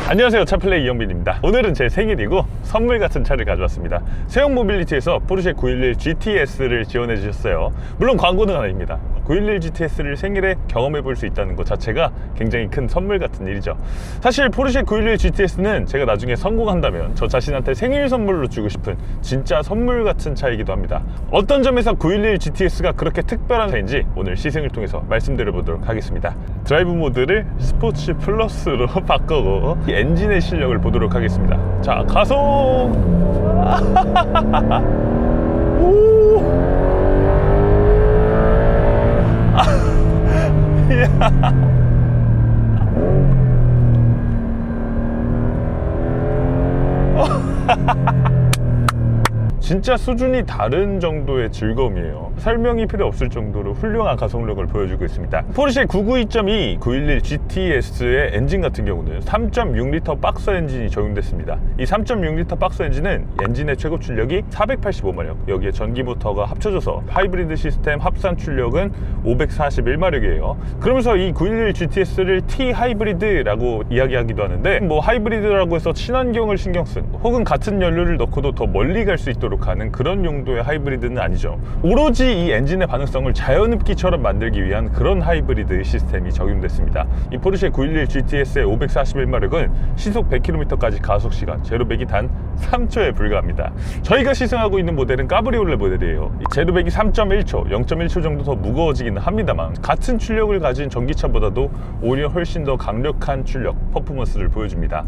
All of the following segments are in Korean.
안녕하세요, 차플레이 이영빈입니다. 오늘은 제 생일이고 선물 같은 차를 가져왔습니다. 세형 모빌리티에서 포르쉐 911 GTS를 지원해 주셨어요. 물론 광고는 아닙니다. 911 GTS를 생일에 경험해 볼 수 있다는 것 자체가 굉장히 큰 선물 같은 일이죠. 사실 포르쉐 911 GTS는 제가 나중에 성공한다면 저 자신한테 생일 선물로 주고 싶은 진짜 선물 같은 차이기도 합니다. 어떤 점에서 911 GTS가 그렇게 특별한 차인지 오늘 시승을 통해서 말씀드려 보도록 하겠습니다. 드라이브 모드를 스포츠 플러스로 바꾸고 이 엔진의 실력을 보도록 하겠습니다. 자, 가속! 오! 진짜 수준이 다른 정도의 즐거움이에요. 설명이 필요 없을 정도로 훌륭한 가속력을 보여주고 있습니다. 포르쉐 992.2 911 GTS의 엔진 같은 경우는 3.6L 박스 엔진이 적용됐습니다. 이 3.6L 박스 엔진은 엔진의 최고 출력이 485마력, 여기에 전기 모터가 합쳐져서 하이브리드 시스템 합산 출력은 541마력이에요. 그러면서 이 911 GTS를 T 하이브리드라고 이야기하기도 하는데, 뭐 하이브리드라고 해서 친환경을 신경 쓴 혹은 같은 연료를 넣고도 더 멀리 갈 수 있도록 하는 그런 용도의 하이브리드는 아니죠. 오로지 이 엔진의 반응성을 자연흡기처럼 만들기 위한 그런 하이브리드 시스템이 적용됐습니다. 이 포르쉐 911 GTS의 541마력은 시속 100km까지 가속시간 제로백이 단 3초에 불과합니다. 저희가 시승하고 있는 모델은 까브리올레 모델이에요. 제로백이 3.1초, 0.1초 정도 더 무거워지기는 합니다만 같은 출력을 가진 전기차보다도 오히려 훨씬 더 강력한 출력, 퍼포먼스를 보여줍니다.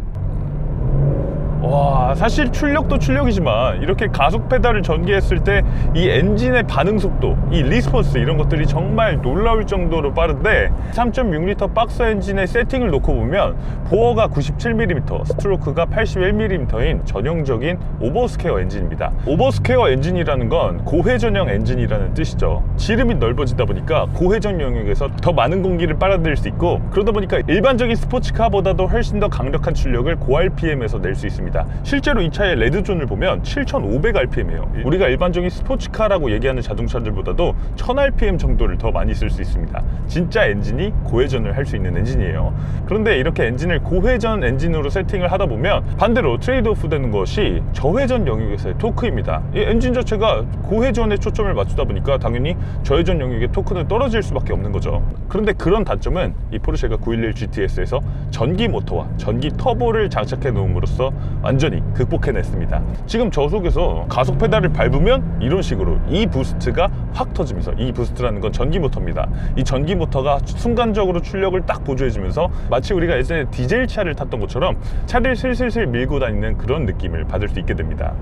와, 사실 출력도 출력이지만 이렇게 가속 페달을 전개했을 때 이 엔진의 반응 속도, 이 리스폰스 이런 것들이 정말 놀라울 정도로 빠른데 3.6L 박스 엔진의 세팅을 놓고 보면 보어가 97mm, 스트로크가 81mm인 전형적인 오버스퀘어 엔진입니다. 오버스퀘어 엔진이라는 건 고회전형 엔진이라는 뜻이죠. 지름이 넓어지다 보니까 고회전 영역에서 더 많은 공기를 빨아들일 수 있고, 그러다 보니까 일반적인 스포츠카보다도 훨씬 더 강력한 출력을 고RPM에서 낼 수 있습니다. 실제로 이 차의 레드존을 보면 7500rpm이에요. 우리가 일반적인 스포츠카라고 얘기하는 자동차들보다도 1000rpm 정도를 더 많이 쓸 수 있습니다. 진짜 엔진이 고회전을 할 수 있는 엔진이에요. 그런데 이렇게 엔진을 고회전 엔진으로 세팅을 하다 보면 반대로 트레이드오프 되는 것이 저회전 영역에서의 토크입니다. 이 엔진 자체가 고회전에 초점을 맞추다 보니까 당연히 저회전 영역의 토크는 떨어질 수밖에 없는 거죠. 그런데 그런 단점은 이 포르쉐가 911 GTS에서 전기 모터와 전기 터보를 장착해 놓음으로써 완전히 극복해냈습니다. 지금 저속에서 가속 페달을 밟으면 이런 식으로 이 부스트가 확 터지면서, 이 부스트라는 건 전기 모터입니다. 이 전기 모터가 순간적으로 출력을 딱 보조해주면서 마치 우리가 예전에 디젤 차를 탔던 것처럼 차를 슬슬슬 밀고 다니는 그런 느낌을 받을 수 있게 됩니다.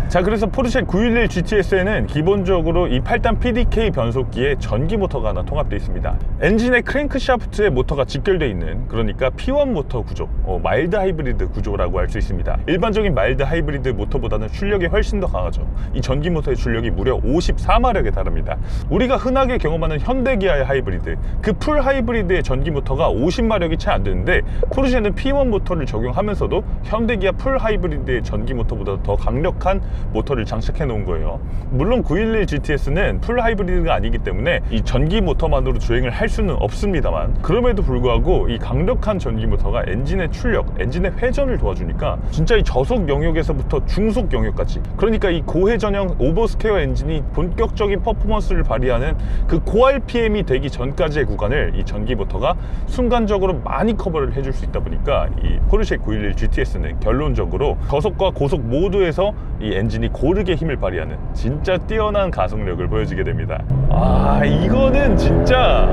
자, 그래서 포르쉐 911 GTS에는 기본적으로 이 8단 PDK 변속기에 전기 모터가 하나 통합되어 있습니다. 엔진의 크랭크샤프트에 모터가 직결되어 있는, 그러니까 P1 모터 구조, 마일드 하이브리드 구조라고 할 수 있습니다. 일반적인 마일드 하이브리드 모터보다는 출력이 훨씬 더 강하죠. 이 전기 모터의 출력이 무려 54마력에 달합니다. 우리가 흔하게 경험하는 현대기아의 하이브리드, 그 풀 하이브리드의 전기 모터가 50마력이 채 안 되는데 포르쉐는 P1 모터를 적용하면서도 현대기아 풀 하이브리드의 전기 모터보다 더 강력한 모터를 장착해 놓은 거예요. 물론 911 GTS는 풀 하이브리드가 아니기 때문에 이 전기 모터만으로 주행을 할 수는 없습니다만, 그럼에도 불구하고 이 강력한 전기 모터가 엔진의 출력, 엔진의 회전을 도와주니까 진짜 이 저속 영역에서부터 중속 영역까지, 그러니까 이 고회전형 오버스퀘어 엔진이 본격적인 퍼포먼스를 발휘하는 그 고RPM이 되기 전까지의 구간을 이 전기 모터가 순간적으로 많이 커버를 해줄 수 있다 보니까 이 포르쉐 911 GTS는 결론적으로 저속과 고속 모두에서 이 엔진이 고르게 힘을 발휘하는 진짜 뛰어난 가속력을 보여주게 됩니다. 이거는 진짜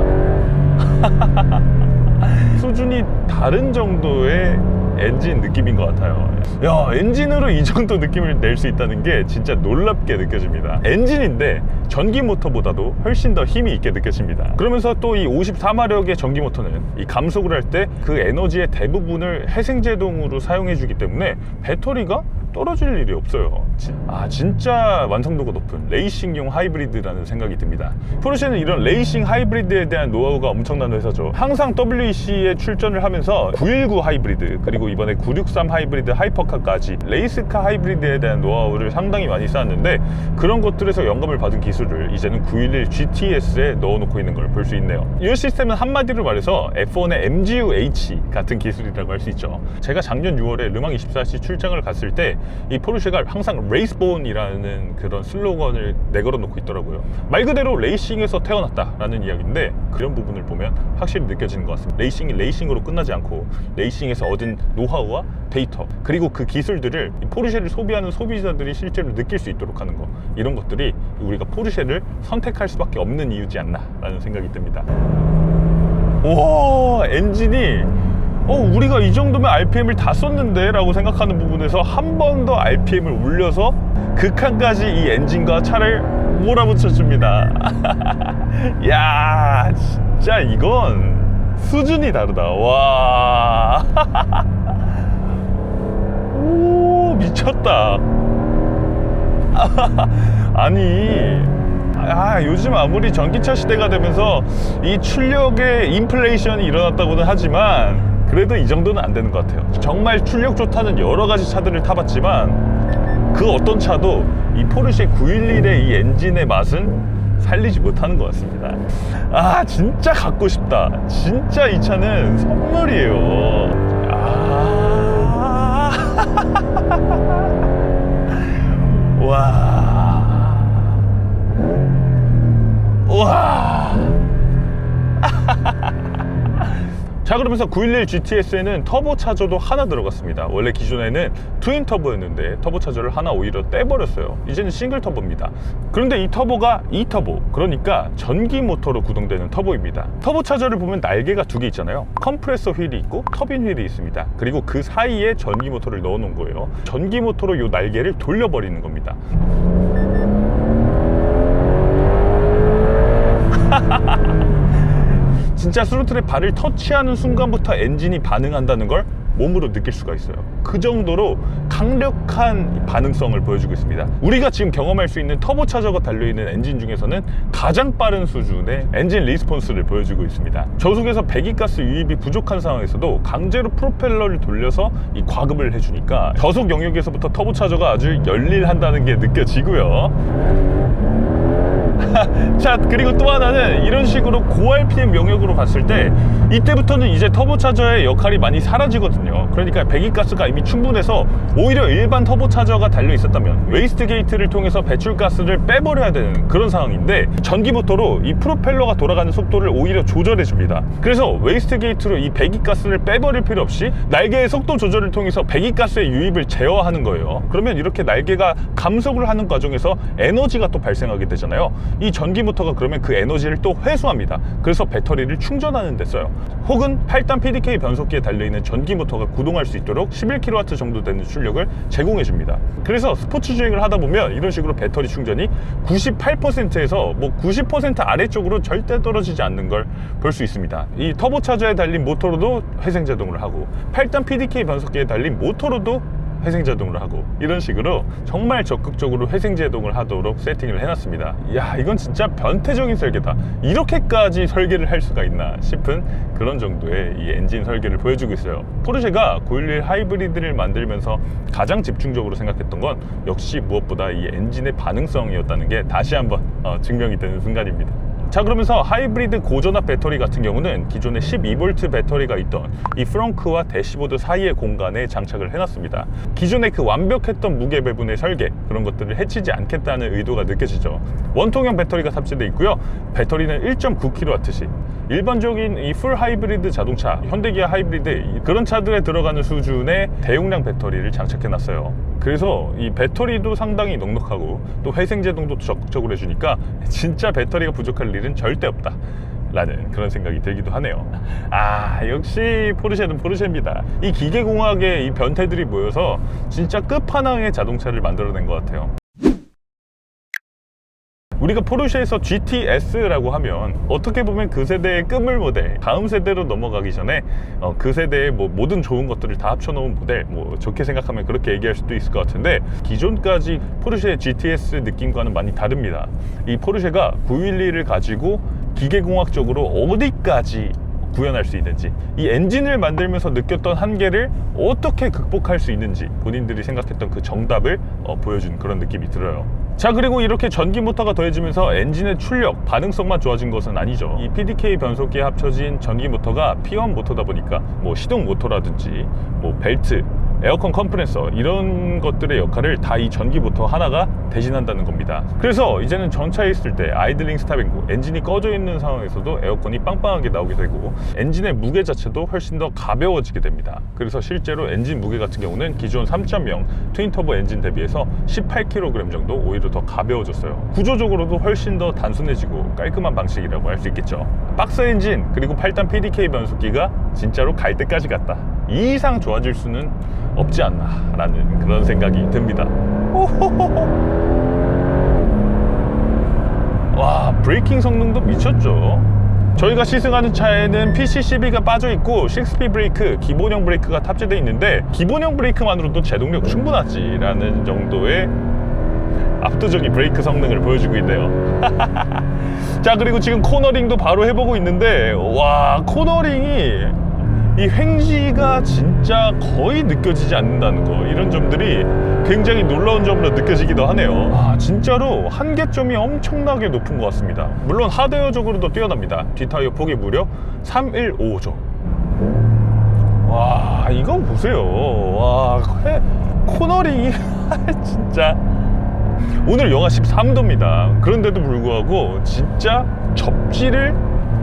수준이 다른 정도의 엔진 느낌인 것 같아요. 야, 엔진으로 이 정도 느낌을 낼 수 있다는 게 진짜 놀랍게 느껴집니다. 엔진인데 전기 모터보다도 훨씬 더 힘이 있게 느껴집니다. 그러면서 또 이 54마력의 전기 모터는 이 감속을 할 때 그 에너지의 대부분을 회생제동으로 사용해 주기 때문에 배터리가 떨어질 일이 없어요. 진짜 완성도가 높은 레이싱용 하이브리드라는 생각이 듭니다. 포르쉐는 이런 레이싱 하이브리드에 대한 노하우가 엄청난 회사죠. 항상 WEC에 출전을 하면서 919 하이브리드, 그리고 이번에 963 하이브리드 하이퍼카까지 레이스카 하이브리드에 대한 노하우를 상당히 많이 쌓았는데, 그런 것들에서 영감을 받은 기술을 이제는 911 GTS에 넣어놓고 있는 걸 볼 수 있네요. 이 시스템은 한마디로 말해서 F1의 MGU-H 같은 기술이라고 할 수 있죠. 제가 작년 6월에 르망24시 출장을 갔을 때 이 포르쉐가 항상 레이스본이라는 그런 슬로건을 내걸어 놓고 있더라고요. 말 그대로 레이싱에서 태어났다라는 이야기인데, 그런 부분을 보면 확실히 느껴지는 것 같습니다. 레이싱이 레이싱으로 끝나지 않고 레이싱에서 얻은 노하우와 데이터, 그리고 그 기술들을 포르쉐를 소비하는 소비자들이 실제로 느낄 수 있도록 하는 거, 이런 것들이 우리가 포르쉐를 선택할 수밖에 없는 이유지 않나 라는 생각이 듭니다. 와, 엔진이 우리가 이 정도면 RPM을 다 썼는데 라고 생각하는 부분에서 한 번 더 RPM을 올려서 극한까지 이 엔진과 차를 몰아붙여 줍니다. 야, 진짜 이건 수준이 다르다. 와. 오, 미쳤다. 아니, 요즘 아무리 전기차 시대가 되면서 이 출력에 인플레이션이 일어났다고는 하지만, 그래도 이 정도는 안 되는 것 같아요. 정말 출력 좋다는 여러 가지 차들을 타봤지만 그 어떤 차도 이 포르쉐 911의 이 엔진의 맛은 살리지 못하는 것 같습니다. 진짜 갖고 싶다. 진짜 이 차는 선물이에요. 와. 자, 그러면서 911 GTS에는 터보 차저도 하나 들어갔습니다. 원래 기존에는 트윈 터보였는데 터보 차저를 하나 오히려 떼버렸어요. 이제는 싱글 터보입니다. 그런데 이 터보가 E-터보, 그러니까 전기 모터로 구동되는 터보입니다. 터보 차저를 보면 날개가 두 개 있잖아요. 컴프레서 휠이 있고 터빈 휠이 있습니다. 그리고 그 사이에 전기 모터를 넣어 놓은 거예요. 전기 모터로 이 날개를 돌려버리는 겁니다. 진짜 스로틀에 발을 터치하는 순간부터 엔진이 반응한다는 걸 몸으로 느낄 수가 있어요. 그 정도로 강력한 반응성을 보여주고 있습니다. 우리가 지금 경험할 수 있는 터보차저가 달려있는 엔진 중에서는 가장 빠른 수준의 엔진 리스폰스를 보여주고 있습니다. 저속에서 배기가스 유입이 부족한 상황에서도 강제로 프로펠러를 돌려서 이 과급을 해주니까 저속 영역에서부터 터보차저가 아주 열일한다는 게 느껴지고요. 자, 그리고 또 하나는 이런 식으로 고RPM 영역으로 갔을 때 이때부터는 이제 터보차저의 역할이 많이 사라지거든요. 그러니까 배기가스가 이미 충분해서 오히려 일반 터보차저가 달려 있었다면 웨이스트 게이트를 통해서 배출가스를 빼버려야 되는 그런 상황인데, 전기모터로 이 프로펠러가 돌아가는 속도를 오히려 조절해 줍니다. 그래서 웨이스트 게이트로 이 배기가스를 빼버릴 필요 없이 날개의 속도 조절을 통해서 배기가스의 유입을 제어하는 거예요. 그러면 이렇게 날개가 감속을 하는 과정에서 에너지가 또 발생하게 되잖아요. 이 전기모터가 그러면 그 에너지를 또 회수합니다. 그래서 배터리를 충전하는 데 써요. 혹은 8단 PDK 변속기에 달려있는 전기모터가 구동할 수 있도록 11kW 정도 되는 출력을 제공해 줍니다. 그래서 스포츠 주행을 하다 보면 이런 식으로 배터리 충전이 98%에서 90% 아래쪽으로 절대 떨어지지 않는 걸 볼 수 있습니다. 이 터보차저에 달린 모터로도 회생제동을 하고 8단 PDK 변속기에 달린 모터로도 회생제동을 하고, 이런 식으로 정말 적극적으로 회생제동을 하도록 세팅을 해놨습니다. 이야, 이건 진짜 변태적인 설계다. 이렇게까지 설계를 할 수가 있나 싶은 그런 정도의 이 엔진 설계를 보여주고 있어요. 포르쉐가 911 하이브리드를 만들면서 가장 집중적으로 생각했던 건 역시 무엇보다 이 엔진의 반응성이었다는 게 다시 한번 증명이 되는 순간입니다. 자, 그러면서 하이브리드 고전압 배터리 같은 경우는 기존에 12V 배터리가 있던 이 프렁크와 대시보드 사이의 공간에 장착을 해놨습니다. 기존의 그 완벽했던 무게 배분의 설계, 그런 것들을 해치지 않겠다는 의도가 느껴지죠. 원통형 배터리가 탑재되어 있고요. 배터리는 1.9kW씩, 일반적인 이 풀 하이브리드 자동차, 현대기아 하이브리드 그런 차들에 들어가는 수준의 대용량 배터리를 장착해놨어요. 그래서 이 배터리도 상당히 넉넉하고 또 회생제동도 적극적으로 해주니까 진짜 배터리가 부족할 일은 절대 없다 라는 그런 생각이 들기도 하네요. 역시 포르쉐는 포르쉐입니다. 이 기계공학의 이 변태들이 모여서 진짜 끝판왕의 자동차를 만들어낸 것 같아요. 우리가 포르쉐에서 GTS라고 하면 어떻게 보면 그 세대의 끝물 모델, 다음 세대로 넘어가기 전에 그 세대의 뭐 모든 좋은 것들을 다 합쳐놓은 모델, 뭐 좋게 생각하면 그렇게 얘기할 수도 있을 것 같은데, 기존까지 포르쉐의 GTS 느낌과는 많이 다릅니다. 이 포르쉐가 911을 가지고 기계공학적으로 어디까지 구현할 수 있는지, 이 엔진을 만들면서 느꼈던 한계를 어떻게 극복할 수 있는지 본인들이 생각했던 그 정답을 보여준 그런 느낌이 들어요. 자, 그리고 이렇게 전기 모터가 더해지면서 엔진의 출력, 반응성만 좋아진 것은 아니죠. 이 PDK 변속기에 합쳐진 전기 모터가 P1 모터다 보니까 뭐 시동 모터라든지 뭐 벨트, 에어컨 컴프레서 이런 것들의 역할을 다 이 전기 모터 하나가 대신한다는 겁니다. 그래서 이제는 전차에 있을 때 아이들링 스탑이고 엔진이 꺼져 있는 상황에서도 에어컨이 빵빵하게 나오게 되고 엔진의 무게 자체도 훨씬 더 가벼워지게 됩니다. 그래서 실제로 엔진 무게 같은 경우는 기존 3.0 트윈터보 엔진 대비해서 18kg 정도 오히려 더 가벼워졌어요. 구조적으로도 훨씬 더 단순해지고 깔끔한 방식이라고 할 수 있겠죠. 박스 엔진 그리고 8단 PDK 변속기가 진짜로 갈 때까지 갔다, 이 이상 좋아질 수는 없지 않나 라는 그런 생각이 듭니다. 와, 브레이킹 성능도 미쳤죠. 저희가 시승하는 차에는 PCCB가 빠져있고 6P 브레이크, 기본형 브레이크가 탑재되어 있는데 기본형 브레이크만으로도 제동력 충분하지 라는 정도의 압도적인 브레이크 성능을 보여주고 있네요. 자, 그리고 지금 코너링도 바로 해보고 있는데, 와, 코너링이 이 횡지가 진짜 거의 느껴지지 않는다는 거, 이런 점들이 굉장히 놀라운 점으로 느껴지기도 하네요. 아, 진짜로 한계점이 엄청나게 높은 것 같습니다. 물론 하드웨어적으로도 뛰어납니다. 뒷타이어 폭이 무려 315죠. 와, 이거 보세요. 와, 코너링이 진짜. 오늘 영하 13도입니다 그런데도 불구하고 진짜 접지를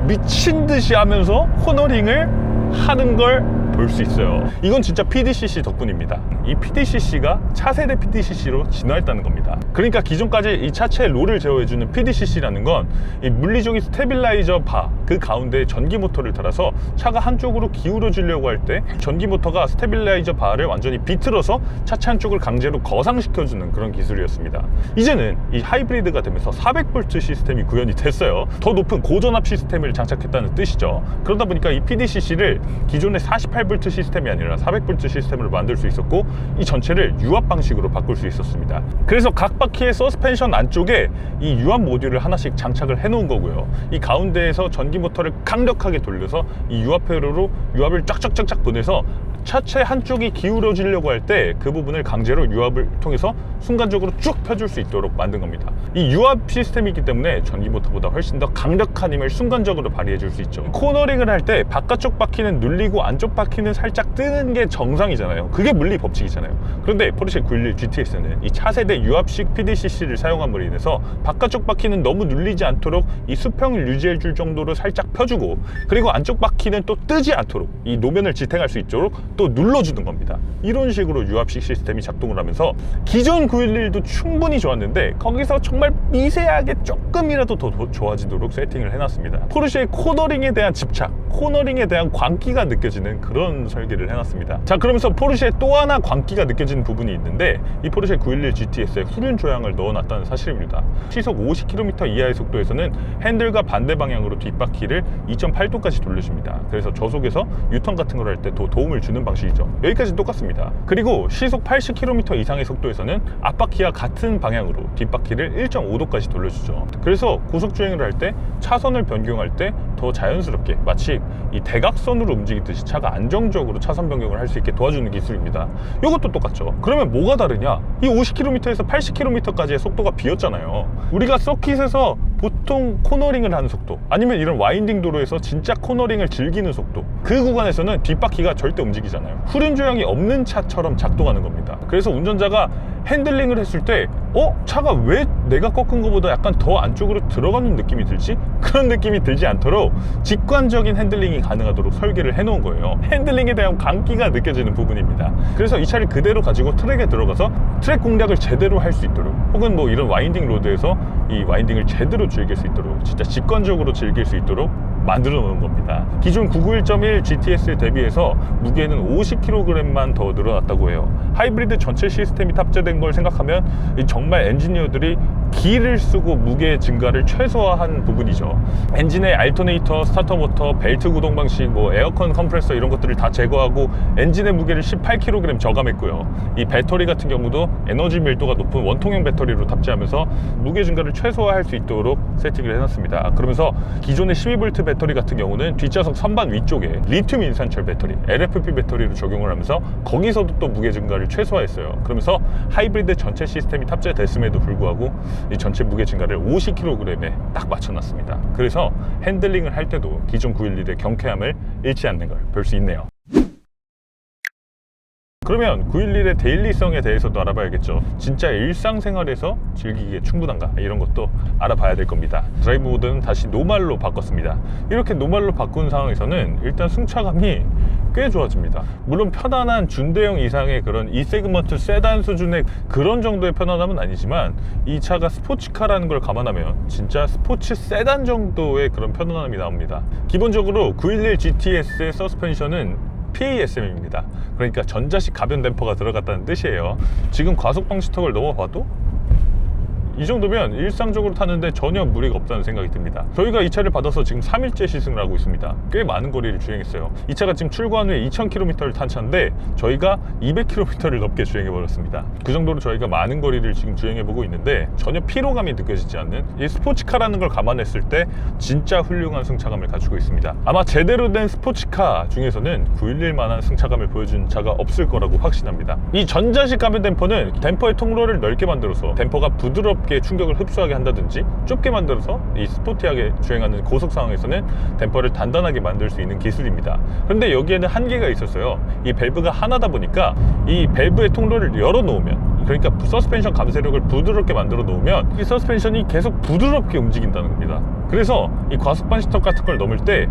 미친 듯이 하면서 코너링을 하는 걸 볼 수 있어요. 이건 진짜 PDCC 덕분입니다. 이 PDCC가 차세대 PDCC로 진화했다는 겁니다. 그러니까 기존까지 이 차체의 롤을 제어해주는 PDCC라는 건 이 물리적인 스테빌라이저 바, 그 가운데 전기 모터를 달아서 차가 한쪽으로 기울어지려고 할 때 전기 모터가 스테빌라이저 바를 완전히 비틀어서 차체 한쪽을 강제로 거상시켜주는 그런 기술이었습니다. 이제는 이 하이브리드가 되면서 400V 시스템이 구현이 됐어요. 더 높은 고전압 시스템을 장착했다는 뜻이죠. 그러다 보니까 이 PDCC를 기존의 48V 시스템이 아니라 400V 시스템으로 만들 수 있었고, 이 전체를 유압 방식으로 바꿀 수 있었습니다. 그래서 각 바퀴의 서스펜션 안쪽에 이 유압 모듈을 하나씩 장착을 해 놓은 거고요. 이 가운데에서 전기 모터를 강력하게 돌려서 이 유압 회로로 유압을 쫙쫙쫙쫙 보내서 차체 한쪽이 기울어지려고 할 때 그 부분을 강제로 유압을 통해서 순간적으로 쭉 펴줄 수 있도록 만든 겁니다. 이 유압 시스템이 있기 때문에 전기 모터보다 훨씬 더 강력한 힘을 순간적으로 발휘해 줄 수 있죠. 코너링을 할 때 바깥쪽 바퀴는 눌리고 안쪽 바퀴는 살짝 뜨는 게 정상이잖아요. 그게 물리 법칙이잖아요. 그런데 포르쉐 911 GTS는 이 차세대 유압식 PDCC를 사용함으로 인해서 바깥쪽 바퀴는 너무 눌리지 않도록 이 수평을 유지해 줄 정도로 살짝 펴주고, 그리고 안쪽 바퀴는 또 뜨지 않도록 이 노면을 지탱할 수 있도록 또 눌러주는 겁니다. 이런 식으로 유압식 시스템이 작동을 하면서 기존 911도 충분히 좋았는데 거기서 정말 미세하게 조금이라도 더 좋아지도록 세팅을 해놨습니다. 포르쉐의 코너링에 대한 집착, 코너링에 대한 광기가 느껴지는 그런 설계를 해놨습니다. 자, 그러면서 포르쉐의 또 하나 광기가 느껴지는 부분이 있는데, 이 포르쉐 911 GTS에 후륜 조향을 넣어놨다는 사실입니다. 시속 50km 이하의 속도에서는 핸들과 반대 방향으로 뒷바퀴를 2.8도까지 돌려줍니다. 그래서 저속에서 유턴 같은 걸 할 때 더 도움을 주는 방식이죠. 여기까지는 똑같습니다. 그리고 시속 80km 이상의 속도에서는 앞바퀴와 같은 방향으로 뒷바퀴를 1.5도까지 돌려주죠. 그래서 고속주행을 할 때 차선을 변경할 때 더 자연스럽게 마치 이 대각선으로 움직이듯이 차가 안정적으로 차선 변경을 할 수 있게 도와주는 기술입니다. 이것도 똑같죠. 그러면 뭐가 다르냐? 이 50km에서 80km까지의 속도가 비었잖아요. 우리가 서킷에서 보통 코너링을 하는 속도, 아니면 이런 와인딩 도로에서 진짜 코너링을 즐기는 속도, 그 구간에서는 뒷바퀴가 절대 움직이잖아요. 후륜 조향이 없는 차처럼 작동하는 겁니다. 그래서 운전자가 핸들링을 했을 때 차가 왜 내가 꺾은 것보다 약간 더 안쪽으로 들어가는 느낌이 들지? 그런 느낌이 들지 않도록 직관적인 핸들링이 가능하도록 설계를 해놓은 거예요. 핸들링에 대한 광기가 느껴지는 부분입니다. 그래서 이 차를 그대로 가지고 트랙에 들어가서 트랙 공략을 제대로 할 수 있도록, 혹은 뭐 이런 와인딩 로드에서 이 와인딩을 제대로 즐길 수 있도록, 진짜 직관적으로 즐길 수 있도록 만들어 놓은 겁니다. 기존 991.1 GTS 대비해서 무게는 50kg만 더 늘어났다고 해요. 하이브리드 전체 시스템이 탑재된 걸 생각하면 정말 엔지니어들이 기를 쓰고 무게 증가를 최소화한 부분이죠. 엔진의 알터네이터, 스타터 모터, 벨트 구동 방식, 뭐 에어컨 컴프레서 이런 것들을 다 제거하고 엔진의 무게를 18kg 저감했고요. 이 배터리 같은 경우도 에너지 밀도가 높은 원통형 배터리로 탑재하면서 무게 증가를 최소화할 수 있도록 세팅을 해놨습니다. 그러면서 기존의 12V 배터리 같은 경우는 뒷좌석 선반 위쪽에 리튬 인산철 배터리, LFP 배터리를 적용을 하면서 거기서도 또 무게 증가를 최소화했어요. 그러면서 하이브리드 전체 시스템이 탑재됐음에도 불구하고 이 전체 무게 증가를 50kg에 딱 맞춰놨습니다. 그래서 핸들링을 할 때도 기존 911의 경쾌함을 잃지 않는 걸 볼 수 있네요. 그러면 911의 데일리성에 대해서도 알아봐야겠죠. 진짜 일상생활에서 즐기기에 충분한가, 이런 것도 알아봐야 될 겁니다. 드라이브 모드는 다시 노말로 바꿨습니다. 이렇게 노말로 바꾼 상황에서는 일단 승차감이 꽤 좋아집니다. 물론 편안한 준대형 이상의 그런 E세그먼트 세단 수준의 그런 정도의 편안함은 아니지만 이 차가 스포츠카라는 걸 감안하면 진짜 스포츠 세단 정도의 그런 편안함이 나옵니다. 기본적으로 911 GTS의 서스펜션은 PASM입니다. 그러니까 전자식 가변 댐퍼가 들어갔다는 뜻이에요. 지금 과속 방지턱을 넘어봐도 이 정도면 일상적으로 타는데 전혀 무리가 없다는 생각이 듭니다. 저희가 이 차를 받아서 지금 3일째 시승을 하고 있습니다. 꽤 많은 거리를 주행했어요. 이 차가 지금 출고한 후에 2000km를 탄 차인데 저희가 200km를 넘게 주행해버렸습니다. 그 정도로 저희가 많은 거리를 지금 주행해보고 있는데 전혀 피로감이 느껴지지 않는, 이 스포츠카라는 걸 감안했을 때 진짜 훌륭한 승차감을 갖추고 있습니다. 아마 제대로 된 스포츠카 중에서는 911만한 승차감을 보여준 차가 없을 거라고 확신합니다. 이 전자식 가변 댐퍼는 댐퍼의 통로를 넓게 만들어서 댐퍼가 부드럽게 충격을 흡수하게 한다든지 좁게 만들어서 이 스포티하게 주행하는 고속 상황에서는 댐퍼를 단단하게 만들 수 있는 기술입니다. 그런데 여기에는 한계가 있었어요. 이 밸브가 하나다 보니까 이 밸브의 통로를 열어 놓으면, 그러니까 서스펜션 감쇄력을 부드럽게 만들어 놓으면 이 서스펜션이 계속 부드럽게 움직인다는 겁니다. 그래서 이 과속 방지턱 같은 걸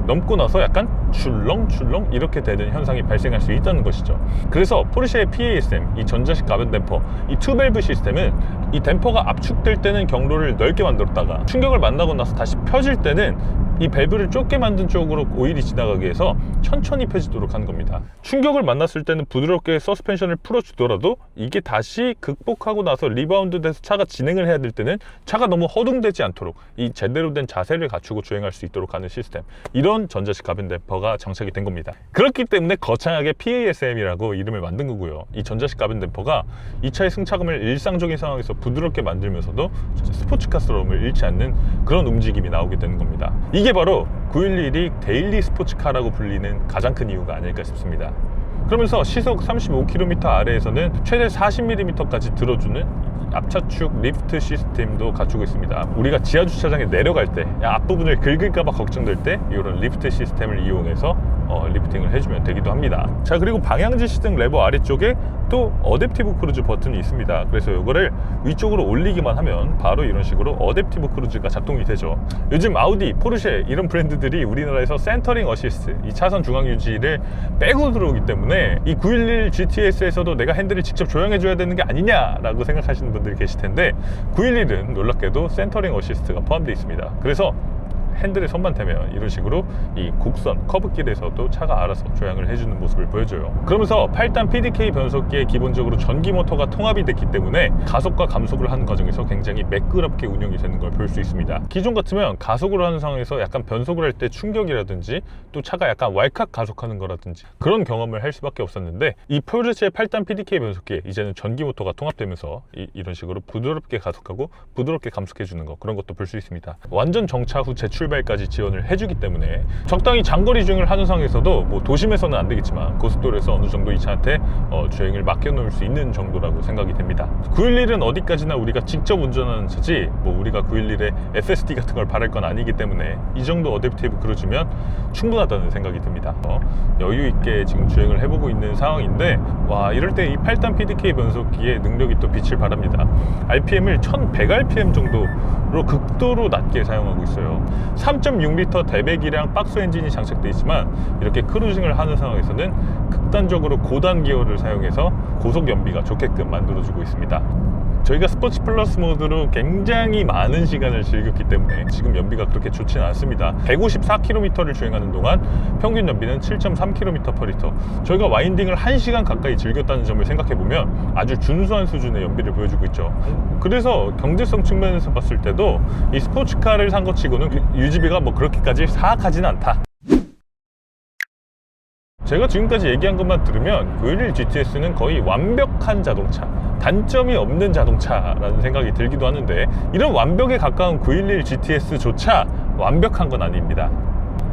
넘고 나서 약간 출렁출렁 이렇게 되는 현상이 발생할 수 있다는 것이죠. 그래서 포르쉐의 PASM, 이 전자식 가변 댐퍼, 이 투밸브 시스템은 이 댐퍼가 압축될 때는 경로를 넓게 만들었다가 충격을 만나고 나서 다시 펴질 때는 이 밸브를 좁게 만든 쪽으로 오일이 지나가게 해서 천천히 펴지도록 한 겁니다. 충격을 만났을 때는 부드럽게 서스펜션을 풀어주더라도 이게 다시 극복하고 나서 리바운드 돼서 차가 진행을 해야 될 때는 차가 너무 허둥대지 않도록 이 제대로 된 자세를 갖추고 주행할 수 있도록 하는 시스템, 이런 전자식 가변 댐퍼가 장착이 된 겁니다. 그렇기 때문에 거창하게 PASM이라고 이름을 만든 거고요. 이 전자식 가변 댐퍼가 이 차의 승차감을 일상적인 상황에서 부드럽게 만들면서도 스포츠카스러움을 잃지 않는 그런 움직임이 나오게 되는 겁니다. 이게 바로 911이 데일리 스포츠카라고 불리는 가장 큰 이유가 아닐까 싶습니다. 그러면서 시속 35km 아래에서는 최대 40mm까지 들어주는 앞차축 리프트 시스템도 갖추고 있습니다. 우리가 지하 주차장에 내려갈 때 앞부분을 긁을까봐 걱정될 때 이런 리프트 시스템을 이용해서 리프팅을 해주면 되기도 합니다. 자, 그리고 방향지 시등 레버 아래쪽에 또 어댑티브 크루즈 버튼이 있습니다. 그래서 이거를 위쪽으로 올리기만 하면 바로 이런 식으로 어댑티브 크루즈가 작동이 되죠. 요즘 아우디, 포르쉐 이런 브랜드들이 우리나라에서 센터링 어시스트, 이 차선 중앙 유지를 빼고 들어오기 때문에 이 911 GTS에서도 내가 핸들을 직접 조정해줘야 되는 게 아니냐라고 생각하시는 분들이 계실 텐데 911은 놀랍게도 센터링 어시스트가 포함되어 있습니다. 그래서 핸들에 손만 대면 이런 식으로 이 곡선, 커브길에서도 차가 알아서 조향을 해주는 모습을 보여줘요. 그러면서 8단 PDK 변속기에 기본적으로 전기 모터가 통합이 됐기 때문에 가속과 감속을 하는 과정에서 굉장히 매끄럽게 운영이 되는 걸 볼 수 있습니다. 기존 같으면 가속을 하는 상황에서 약간 변속을 할 때 충격이라든지 또 차가 약간 왈칵 가속하는 거라든지 그런 경험을 할 수밖에 없었는데 이 포르쉐의 8단 PDK 변속기에 이제는 전기 모터가 통합되면서 이런 식으로 부드럽게 가속하고 부드럽게 감속해주는 거, 그런 것도 볼 수 있습니다. 완전 정차 후 재출발까지 지원을 해주기 때문에 적당히 장거리 주행을 하는 상황에서도 뭐 도심에서는 안 되겠지만 고속도로에서 어느 정도 이 차한테 주행을 맡겨놓을 수 있는 정도라고 생각이 됩니다. 911은 어디까지나 우리가 직접 운전하는 차지 뭐 우리가 911에 FSD 같은 걸 바랄 건 아니기 때문에 이 정도 어댑티브 크루즈면 충분하다는 생각이 듭니다. 여유 있게 지금 주행을 해보고 있는 상황인데, 와, 이럴 때 이 8단 PDK 변속기의 능력이 또 빛을 발합니다. RPM을 1100rpm 정도로 극도로 낮게 사용하고 있어요. 3.6L 대배기량 박스 엔진이 장착되어 있지만 이렇게 크루징을 하는 상황에서는 극단적으로 고단 기어를 사용해서 고속 연비가 좋게끔 만들어주고 있습니다. 저희가 스포츠 플러스 모드로 굉장히 많은 시간을 즐겼기 때문에 지금 연비가 그렇게 좋지는 않습니다. 154km를 주행하는 동안 평균 연비는 7.3km/리터. 저희가 와인딩을 1시간 가까이 즐겼다는 점을 생각해보면 아주 준수한 수준의 연비를 보여주고 있죠. 그래서 경제성 측면에서 봤을 때도 이 스포츠카를 산 것 치고는 유지비가 뭐 그렇게까지 사악하지는 않다. 제가 지금까지 얘기한 것만 들으면 911 GTS는 거의 완벽한 자동차, 단점이 없는 자동차라는 생각이 들기도 하는데, 이런 완벽에 가까운 911 GTS조차 완벽한 건 아닙니다.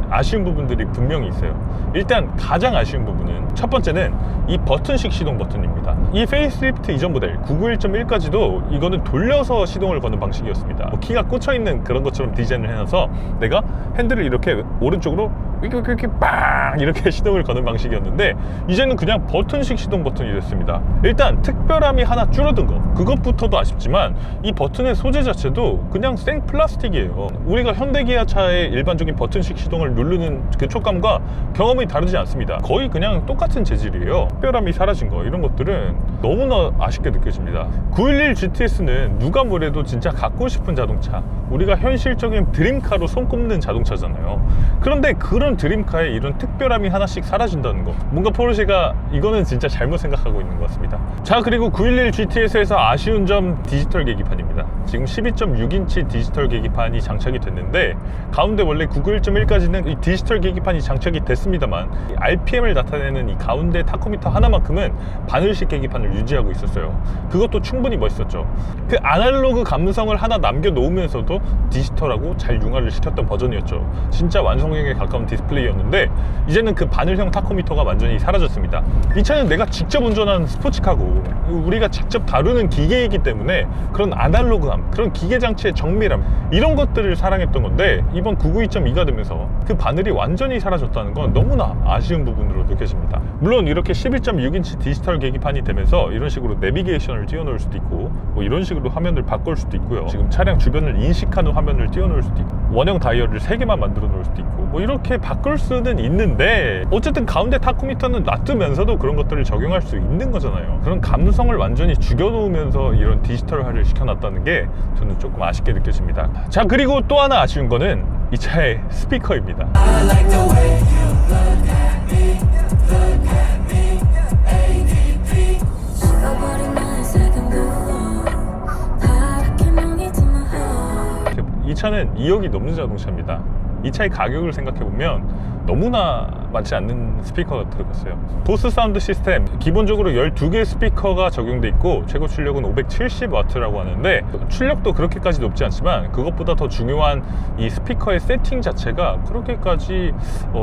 아쉬운 부분들이 분명히 있어요. 일단 가장 아쉬운 부분은, 첫 번째는 이 버튼식 시동 버튼입니다. 이 페이스리프트 이전 모델 991.1까지도 이거는 돌려서 시동을 거는 방식이었습니다. 뭐 키가 꽂혀있는 그런 것처럼 디자인을 해놔서 내가 핸들을 이렇게 오른쪽으로 이렇게 빵 이렇게 시동을 거는 방식이었는데, 이제는 그냥 버튼식 시동 버튼이 됐습니다. 일단 특별함이 하나 줄어든 거, 그것부터도 아쉽지만 이 버튼의 소재 자체도 그냥 생 플라스틱이에요. 우리가 현대기아차의 일반적인 버튼식 시동을 누르는 그 촉감과 경험이 다르지 않습니다. 거의 그냥 똑같은 재질이에요. 특별함이 사라진 거, 이런 것들은 너무나 아쉽게 느껴집니다. 911 GTS는 누가 뭐래도 진짜 갖고 싶은 자동차, 우리가 현실적인 드림카로 손꼽는 자동차잖아요. 그런데 그런 드림카에 이런 특별함이 하나씩 사라진다는 거, 뭔가 포르쉐가 이거는 진짜 잘못 생각하고 있는 것 같습니다. 자, 그리고 911 GTS에서 아쉬운 점, 디지털 계기판입니다. 지금 12.6인치 디지털 계기판이 장착이 됐는데, 가운데 원래 991.1까지는 이 디지털 계기판이 장착이 됐습니다만 RPM을 나타내는 이 가운데 타코미터 하나만큼은 바늘식 계기판을 유지하고 있었어요. 그것도 충분히 멋있었죠. 그 아날로그 감성을 하나 남겨놓으면서도 디지털하고 잘 융화를 시켰던 버전이었죠. 진짜 완성형에 가까운 디스플레이였는데, 이제는 그 바늘형 타코미터가 완전히 사라졌습니다. 이 차는 내가 직접 운전하는 스포츠카고 우리가 직접 다루는 기계이기 때문에 그런 아날로그함, 그런 기계 장치의 정밀함, 이런 것들을 사랑했던 건데, 이번 992.2가 되면서 그 바늘이 완전히 사라졌다는 건 너무나 아쉬운 부분으로 느껴집니다. 물론 이렇게 12.6인치 디지털 계기판이 되면서 이런 식으로 내비게이션을 띄워놓을 수도 있고, 뭐 이런 식으로 화면을 바꿀 수도 있고요. 지금 차량 주변을 인식하는 화면을 띄워놓을 수도 있고, 원형 다이얼을 3개만 만들어 놓을 수도 있고, 뭐 이렇게 바꿀 수는 있는데, 어쨌든 가운데 타코미터는 놔두면서도 그런 것들을 적용할 수 있는 거잖아요. 그런 감성을 완전히 죽여놓으면서 이런 디지털화를 시켜놨다는 게 저는 조금 아쉽게 느껴집니다. 자, 그리고 또 하나 아쉬운 거는 이 차의 스피커입니다. 이 차는 2억이 넘는 자동차입니다. 이 차의 가격을 생각해보면 너무나 많지 않는 스피커가 들어갔어요. 보스 사운드 시스템, 기본적으로 12개의 스피커가 적용돼 있고 최고 출력은 570W라고 하는데, 출력도 그렇게까지 높지 않지만 그것보다 더 중요한 이 스피커의 세팅 자체가 그렇게까지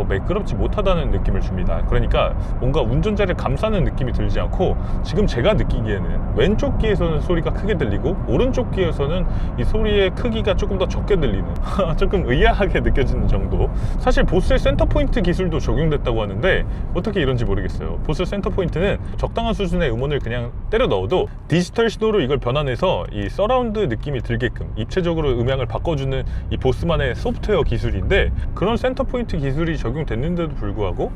매끄럽지 못하다는 느낌을 줍니다. 그러니까 뭔가 운전자를 감싸는 느낌이 들지 않고, 지금 제가 느끼기에는 왼쪽 귀에서는 소리가 크게 들리고 오른쪽 귀에서는 이 소리의 크기가 조금 더 적게 들리는 조금 의아하게 느껴지는 정도. 사실 보스의 센터 포인트 기술도 적용됐다고 하는데 어떻게 이런지 모르겠어요. 보스 센터 포인트는 적당한 수준의 음원을 그냥 때려 넣어도 디지털 신호로 이걸 변환해서 이 서라운드 느낌이 들게끔 입체적으로 음향을 바꿔주는 이 보스만의 소프트웨어 기술인데, 그런 센터 포인트 기술이 적용됐는데도 불구하고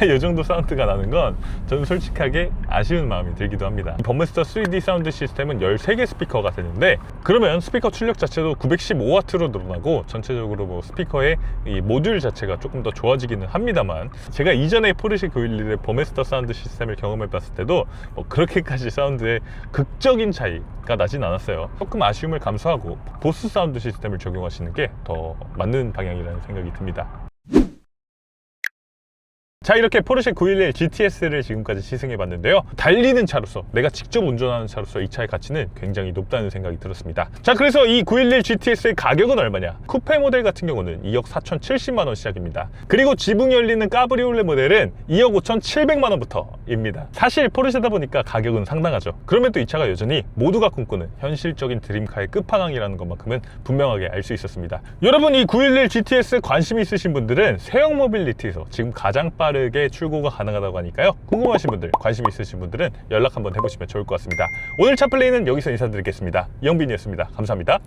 이 정도 사운드가 나는 건 저는 솔직하게 아쉬운 마음이 들기도 합니다. 버메스터 3D 사운드 시스템은 13개 스피커가 되는데, 그러면 스피커 출력 자체도 915W로 늘어나고 전체적으로 뭐 스피커의 이 모듈 자체가 조금 더 좋아지기는 합니다만, 제가 이전에 포르쉐 911의 버메스터 사운드 시스템을 경험해 봤을 때도 뭐 그렇게까지 사운드에 극적인 차이가 나진 않았어요. 조금 아쉬움을 감수하고 보스 사운드 시스템을 적용하시는 게 더 맞는 방향이라는 생각이 듭니다. 자, 이렇게 포르쉐 911 GTS를 지금까지 시승해 봤는데요, 달리는 차로서, 내가 직접 운전하는 차로서 이 차의 가치는 굉장히 높다는 생각이 들었습니다. 자, 그래서 이 911 GTS의 가격은 얼마냐? 쿠페 모델 같은 경우는 2억 4,070만원 시작입니다. 그리고 지붕이 열리는 까브리올레 모델은 2억 5,700만원부터입니다. 사실 포르쉐다 보니까 가격은 상당하죠. 그럼에도 이 차가 여전히 모두가 꿈꾸는 현실적인 드림카의 끝판왕이라는 것만큼은 분명하게 알 수 있었습니다. 여러분, 이 911 GTS 관심 있으신 분들은 세형 모빌리티에서 지금 가장 빠르게 출고가 가능하다고 하니까요, 궁금하신 분들, 관심 있으신 분들은 연락 한번 해보시면 좋을 것 같습니다. 오늘 차 플레이는 여기서 인사드리겠습니다. 이영빈이었습니다. 감사합니다.